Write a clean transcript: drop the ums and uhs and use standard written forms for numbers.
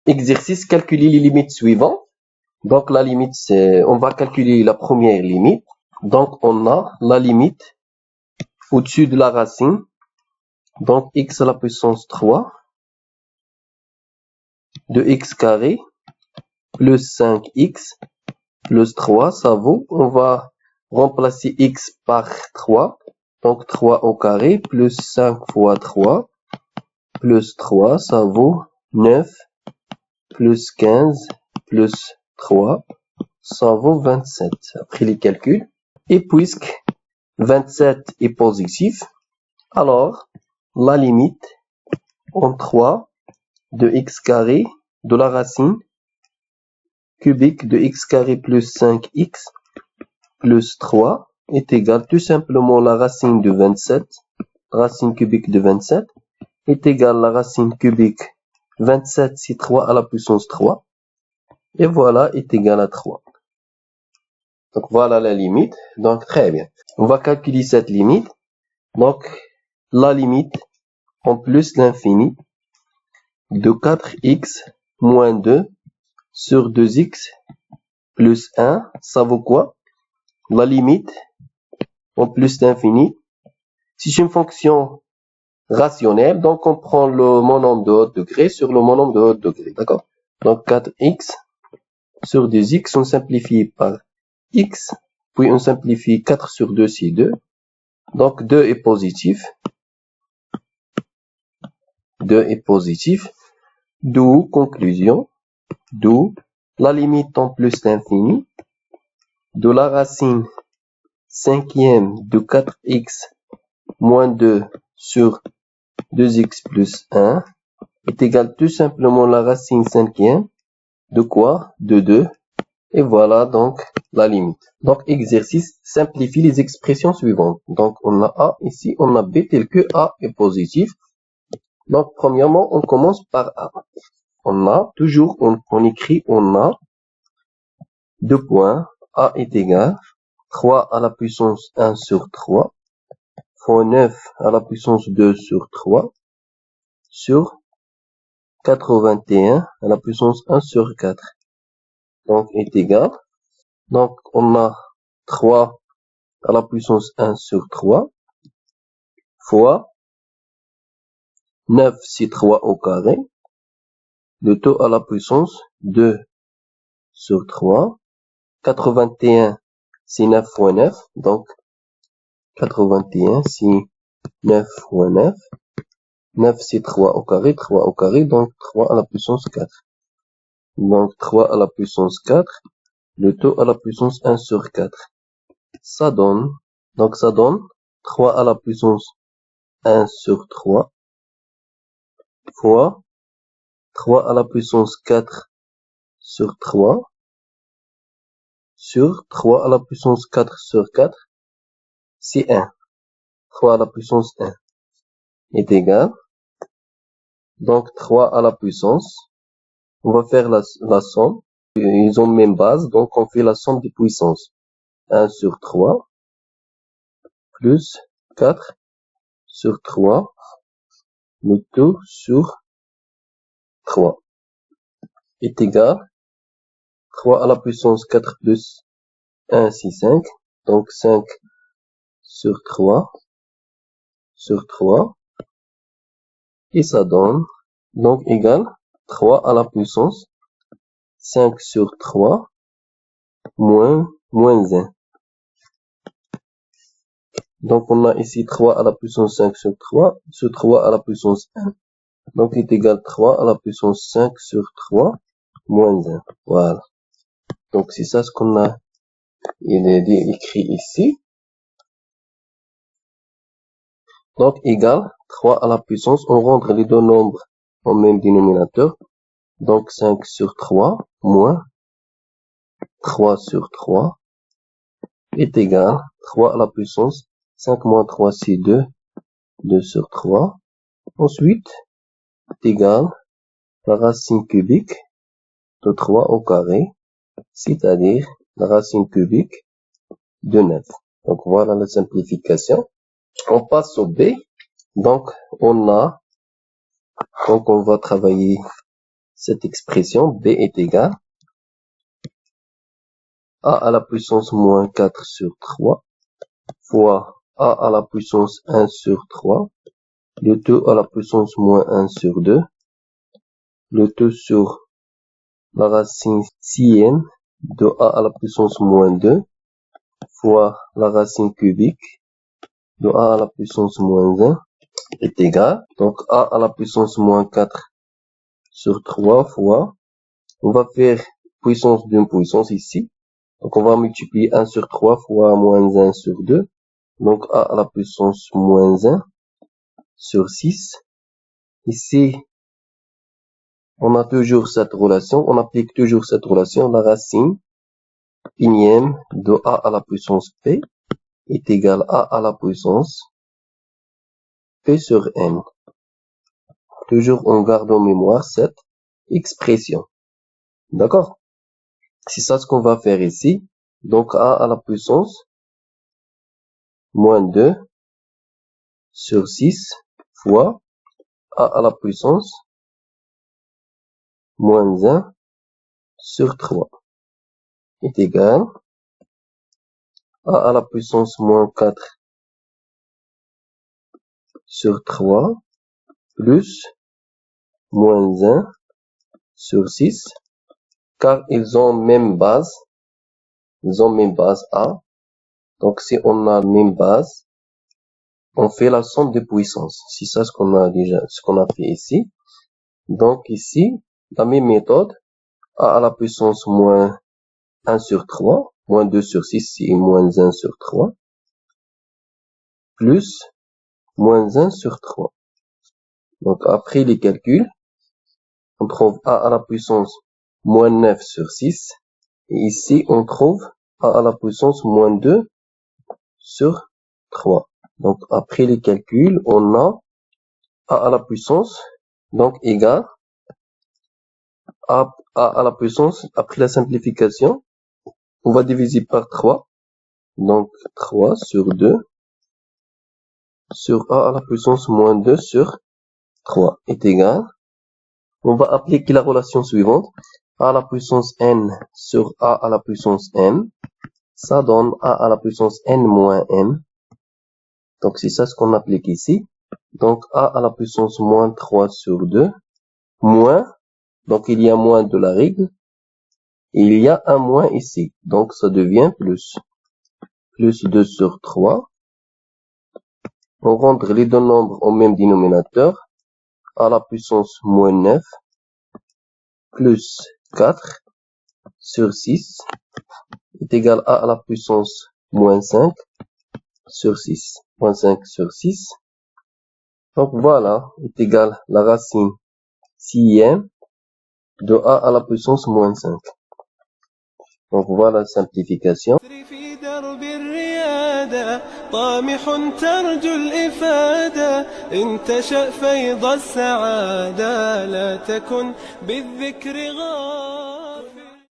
exercice, calculer les limites suivantes. Donc, la limite, on va calculer la première limite. Donc, on a la limite au-dessus de la racine. Donc, x à la puissance 3 de x carré plus 5x plus 3, ça vaut, on va remplacer x par 3. Donc, 3 au carré plus 5 fois 3 plus 3, ça vaut 9 plus 15 plus 3, ça vaut 27. Après les calculs. Et puisque 27 est positif, alors la limite en 3 de x carré de la racine cubique de x carré plus 5x plus 3 est égale tout simplement la racine de 27, racine cubique de 27 est égale la racine cubique 27 c'est 3 à la puissance 3 et voilà est égal à 3. Donc voilà la limite. Donc très bien. On va calculer cette limite. Donc la limite en plus l'infini de 4x moins 2 sur 2x plus 1, ça vaut quoi? La limite en plus l'infini, c'est une fonction rationnelle, donc on prend le monombre de haut degré sur le monombre de haut degré, d'accord? Donc 4x sur 2x, on simplifie par x, puis on simplifie 4 sur 2, c'est 2. Donc 2 est positif. 2 est positif. D'où, conclusion, d'où la limite en plus l'infini de la racine cinquième de 4x moins 2 sur 2x plus 1 est égal tout simplement la racine cinquième de quoi? De 2. Et voilà donc la limite. Donc exercice, simplifie les expressions suivantes. Donc on a A ici, on a B tel que A est positif. Donc premièrement, on commence par A. On a toujours, on écrit, on a deux points. A est égal 3 à la puissance 1 sur 3 fois 9 à la puissance 2 sur 3 sur 81 à la puissance 1 sur 4. Donc est égal. Donc on a 3 à la puissance 1 sur 3 fois 9 c'est 3 au carré. Le tout à la puissance 2 sur 3. 81 c'est 9 fois 9. Donc 81 c'est 9 fois 9. 9 c'est 3 au carré. 3 au carré. Donc 3 à la puissance 4. Donc 3 à la puissance 4. Le tout à la puissance 1 sur 4. Ça donne. Donc ça donne 3 à la puissance 1 sur 3 fois 3 à la puissance 4 sur 3 sur 3 à la puissance 4 sur 4, c'est 1. 3 à la puissance 1 est égal. Donc 3 à la puissance, on va faire la somme. Ils ont même base, donc on fait la somme des puissances. 1 sur 3 plus 4 sur 3, le tout sur 3 est égal. 3 à la puissance 4 plus 1, c'est 5. Donc 5 sur 3 sur 3. Et ça donne donc égal 3 à la puissance 5 sur 3 moins 1. Donc on a ici 3 à la puissance 5 sur 3 sur 3 à la puissance 1. Donc est égal 3 à la puissance 5 sur 3 moins 1. Voilà. Donc c'est ça ce qu'on a écrit ici. Donc égal 3 à la puissance, on rentre les deux nombres au même dénominateur. Donc 5 sur 3 moins 3 sur 3 est égal 3 à la puissance 5 moins 3 c'est 2, 2 sur 3. Ensuite, est égal la racine cubique de 3 au carré, c'est-à-dire la racine cubique de 9. Donc voilà la simplification. On passe au B. Donc on va travailler cette expression, b est égal à la puissance moins 4 sur 3 fois a à la puissance 1 sur 3, le tout à la puissance moins 1 sur 2, le tout sur la racine sienne de a à la puissance moins 2 fois la racine cubique de a à la puissance moins 1 est égal. Donc a à la puissance moins 4 sur 3 fois, on va faire puissance d'une puissance ici. Donc on va multiplier 1 sur 3 fois moins 1 sur 2. Donc a à la puissance moins 1 sur 6. Ici, on a toujours cette relation, on applique toujours cette relation, la racine unième de a à la puissance p est égal à la puissance p sur n. Toujours on garde en mémoire cette expression. D'accord? C'est ça ce qu'on va faire ici. Donc a à la puissance moins 2 sur 6 fois a à la puissance moins 1 sur 3 est égal à la puissance moins 4 sur 3 plus moins 1 sur 6, car ils ont même base A. Donc si on a même base, on fait la somme des puissances. C'est ça ce qu'on a fait ici. Donc ici, la même méthode, a à la puissance moins 1 sur 3, moins 2 sur 6 c'est moins 1 sur 3, plus moins 1 sur 3. Donc après les calculs, on trouve a à la puissance moins 9 sur 6. Et ici, on trouve a à la puissance moins 2 sur 3. Donc après les calculs, on a a à la puissance, donc égal à la puissance, après la simplification, on va diviser par 3. Donc 3 sur 2 sur a à la puissance moins 2 sur 3 est égal. On va appliquer la relation suivante. A à la puissance n sur a à la puissance n. Ça donne a à la puissance n moins n. Donc c'est ça ce qu'on applique ici. Donc a à la puissance moins 3 sur 2. Moins. Donc il y a moins de la règle. Et il y a un moins ici. Donc ça devient plus. Plus 2 sur 3. On rendre les deux nombres au même dénominateur. A à la puissance moins 9 plus 4 sur 6 est égal à la puissance moins 5 sur 6. Moins 5 sur 6. Donc voilà, est égal à la racine sixième de a à la puissance moins 5. Donc voilà la simplification. طامح ترجو الإفادة إن تشأ فيض السعادة لا تكن بالذكر غافلا